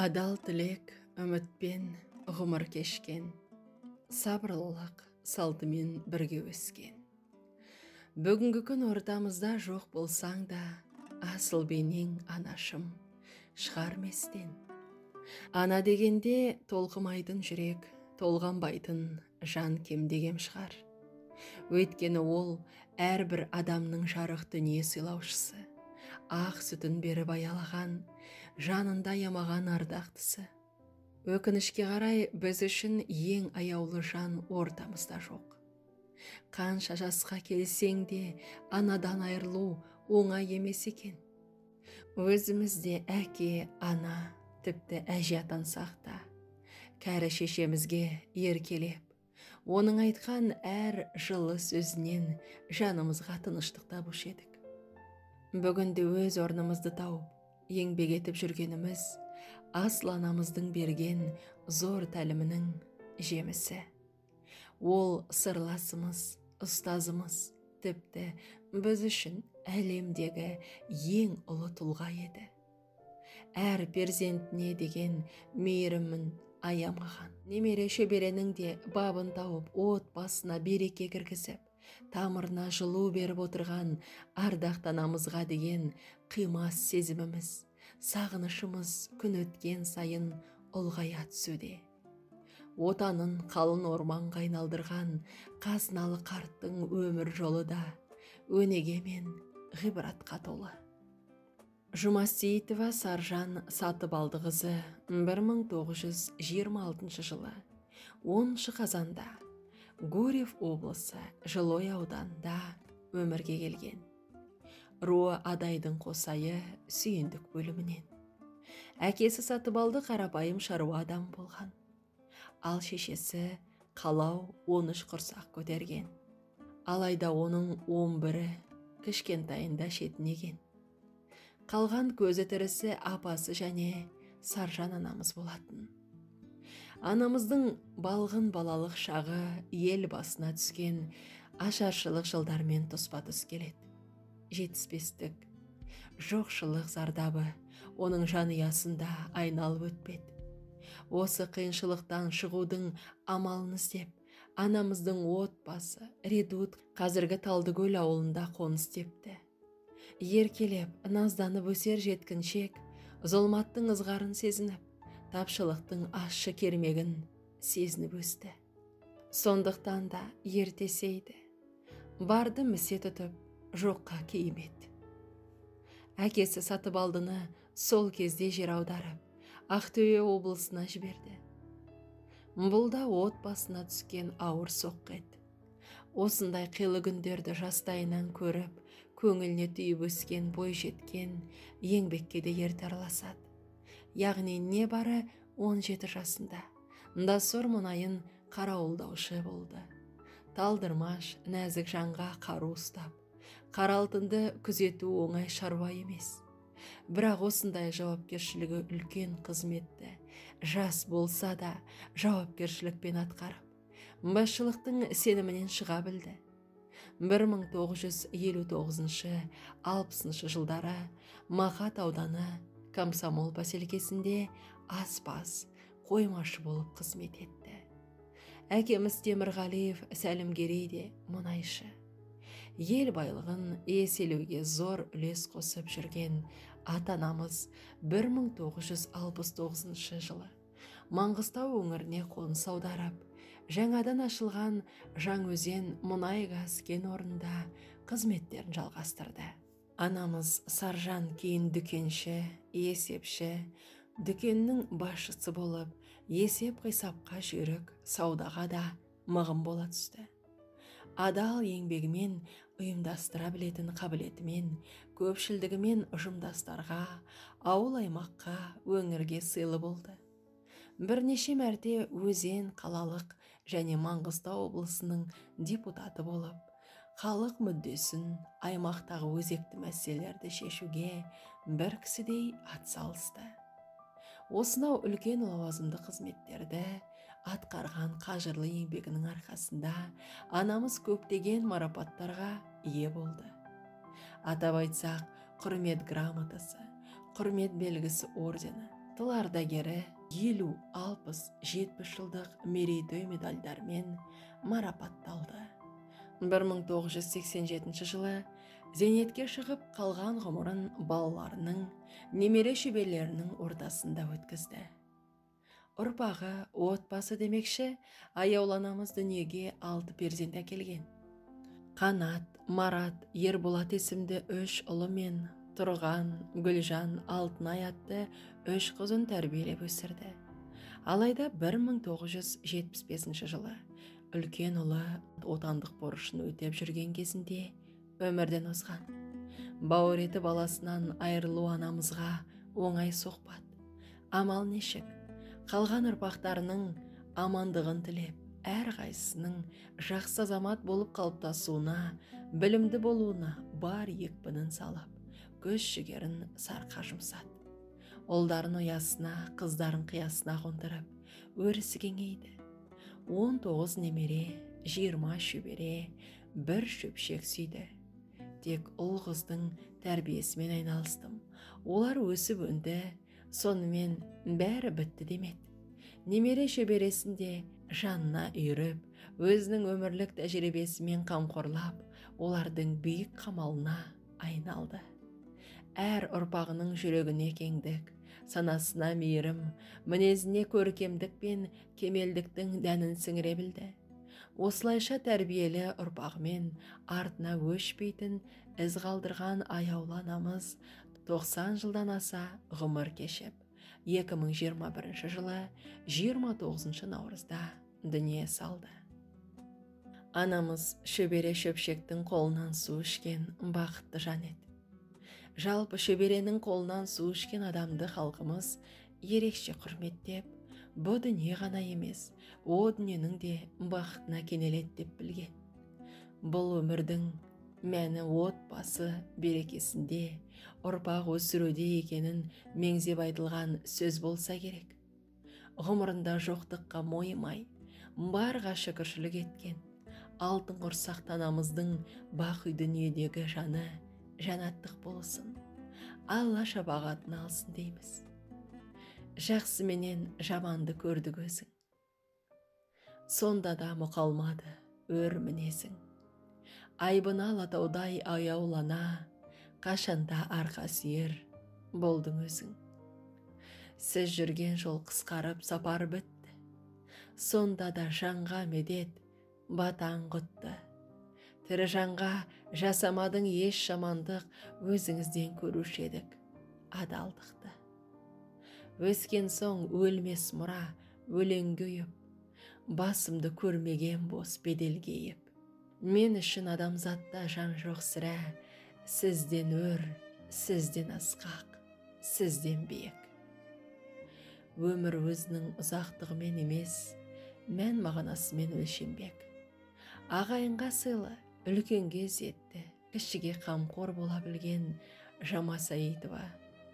Адал тілек үмітпен ғұмыр кешкен, сабырлылық салтымен бірге өскен. Бүгінгі күн ортамызда жоқ болсаң да, асыл бейнең анашым шығарместен. Ана дегенде толқымайтын жүрек, толғанбайтын жан кем дегем шығар. Өйткені ол әрбір адамның жарық дүние сыйлаушысы, ақ сүтін беріп аялаған, жанында ямаған ардақтысы. Өкінішке қарай біз үшін ең аяулы жан ортамызда жоқ. Қанша жасқа келсең де анадан айырылу оңай емес екен. Өзімізде әке, ана, тіпті әже атансақ та, кәрі шешемізге еркелеп, оның айтқан әр жылы сөзінен жанымызға тыныштық табушы едік. Бүгінде өз орнымызды тауып, еңбек етіп жүргеніміз асыл анамыздың берген зор тәлімінің жемісі. Ол сырласымыз, ұстазымыз, тіпті біз үшін әлемдегі ең ұлы тұлға еді. Әр перзентіне деген мейірімін аямаған. Немере шөберенің де бабын тауып, отбасына береке кіргізіп, тамырына жылу беріп отырған ардақты анамызға деген қимас сезіміміз, сағынышымыз күн өткен сайын ұлғая түсуде. Отанын қалың орманға айналдырған қазыналы қарттың өмір жолы да өнеге мен ғибратқа толы. Жұмасейітова Саржан Сатыбалдықызы 1926 жылы 10 қазанда Гурьев облысы Жылой ауданында өмірге келген. Руы Адайдың Қосайы сүйіндік бөлімінен. Әкесі Сатыбалды қарапайым шаруа адам болған. Ал шешесі Қалау 13 құрсақ көтерген. Алайда оның 11-і кішкентайында шетінеген. Қалған көзі тірісі апасы және Саржан анамыз болатын. Анамыздың балғын балалық шағы ел басына түскен ашаршылық жылдармен тұспа-тұс келеді. Жетіспестік, жоқшылық зардабы оның жанұясында айналып өтпеді. Осы қиыншылықтан шығудың амалын іздеп, анамыздың отбасы Редут қазіргі Талдыкөл ауылында қоныс тепті. Еркелеп, назданып өсер жеткіншек, зұлматтың ызғарын сезініп, тапшылықтың ащы кермегін сезініп өсті. Сондықтан да ертесейді, барды місе тұтып, жоққа кеймеді. Әкесі Сатыбалдыны сол кезде жер аударып, Ақтөбе облысына жіберді. Бұл да отбасына түскен ауыр соққы еді. Осындай қилы күндерді жастайынан көріп, көңіліне түйіп өскен бой жеткен еңбекке де ерте араласады. Яғни небары 17 жасында Дасор мұнайын қарауылдаушы болды. Талдырмаш, нәзік жанға қару ұстап, қара алтынды күзету оңай шаруа емес. Бірақ осындай жауапкершілігі үлкен қызметті, жас болса да жауапкершілікпен атқарып, басшылықтың сенімінен шыға білді. 1959-60 жылдары Мақат ауданы Комсомол поселкесінде аспаз, қоймашы болып қызмет етті. Әкеміз Темірғалиев Сәлімгерей де мұнайшы. Ел байлығын еселеуге зор үлес қосып жүрген ата-анамыз 1969 жылы Маңғыстау өңіріне қоныс аударып, жаңадан ашылған Жаңөзен мұнай-газ кен орнында қызметтерін жалғастырды. Анамыз Саржан кейін дүкенші, есепші, дүкеннің басшысы болып, есеп-қисапқа жүйрік, саудаға да мығым бола түсті. Адал еңбегімен, ұйымдастыра білетін қабілетімен, көпшілдігімен ұжымдастарға, ауыл-аймаққа, өңірге сыйлы болды. Бірнеше мәрте Өзен қалалық және Маңғыстау облысының депутаты болып, халық мүддесін, аймақтағы өзекті мәселелерді шешуге бір кісідей атсалысты. Осынау үлкен лауазымды қызметтерді атқарған қажырлы еңбегінің арқасында анамыз көптеген марапаттарға ие болды. Атап айтсақ, құрмет грамотасы, құрмет белгісі ордені, тыл ардагері 50, 60, 70 жылдық мерейтой медальдармен марапатталды. 1987 жылы зейнетке шығып қалған ғұмырын балаларының, немере шөберелерінің ортасында өткізді. Ұрпағы, отбасы демекші, аяуланамыз дүниеге 6 перзент әкелген. Қанат, Марат, Ерболат есімді 3 ұлы мен Тұрған, Гүлжан, Алтынай атты 3 қызын тәрбиелеп өсірді. Алайда 1975 жылы үлкен ұлы отандық борышын өтеп жүрген кезінде өмірден озған. Бауыр еті баласынан айырылу анамызға оңай соқпады. Амал нешік, қалған ұрпақтарының амандығын тілеп, әрқайсысының жақсы азамат болып қалыптасуына, білімді болуына бар екпінін салып, көз жігерін сарқа жұмсады. Ұлдарын ұясына, қыздарын қиясына қондырып, өрісі кеңейді. 19 немере, 20 шөбере, 1 шөпшек сүйді. Тек ұл қыздың тәрбиесімен айналыстым. Олар өсіп өнді, сонымен бәрі бітті демеді. Немере шөбересінде жанына үйіріп, өзінің өмірлік тәжірибесімен қамқорлап, олардың биік қамалына айналды. Әр ұрпағының жүрегіне кеңдік, санасына мейірім, мінезіне көркемдік пен кемелдіктің дәнін сіңіре білді. Осылайша тәрбиелі ұрпағымен артына өшпейтін із қалдырған аяулы анамыз 90 жылдан аса ғұмыр кешіп, 2021 жылы 29 наурызда дүние салды. Анамыз шөбере шөпшектің қолынан су ішкен бақытты жан еді. Жалпы шөберенің қолынан су ішкен адамды халқымыз ерекше құрметтеп, бұ дүние ғана емес, о дүниенің де бақытына кенеледі деп білген. Бұл өмірдің мәні отбасы берекесінде, ұрпақ өсіруде екенін меңзеп айтылған сөз болса керек. Ғұмырында жоқтыққа мойымай, барға шүкіршілік еткен, алтын құрсақ анамыздың бақи дүниедегі жаны жанаттық болсын, Алла шапағатын алсын дейміз. Жақсы менен жаманды көрді көзің, сонда да мұқалмады өр мінезің. Айбын алатаудай аяулана, қашанда арқа сүйер болдың өзің. Сіз жүрген жол қысқарып сапар бітті, сонда да жанға медет батаң құтты. Тірі жанға жасамадың еш жамандық, өзіңізден көруші едік адалдықты. Өскен соң өлмес мұра, өлеңге үйіп, басымды көрмеген бос беделге еп. Мен үшін адамзатта жан жоқ сірә, сізден өр, сізден асқақ, сізден биік. Өмір өзінің ұзақтығымен емес, мән мағынасымен өлшенбек. Ағайынға сыйлы, үлкенге ізетті, кішіге қамқор бола білген Жама Саидова,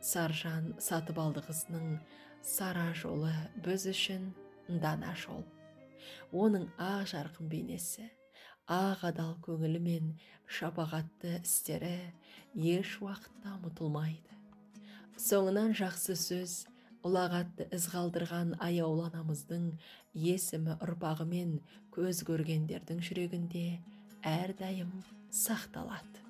Саржан Сатыбалдықызының сара жолы біз үшін дана жол. Оның ақ жарқын бейнесі, ақ адал көңілі мен шапағатты істері еш уақытта ұмытылмайды. Соңынан жақсы сөз, ұлағатты із қалдырған аяулы анамыздың есімі ұрпағымен көз көргендердің жүрегінде әрдайым сақталады.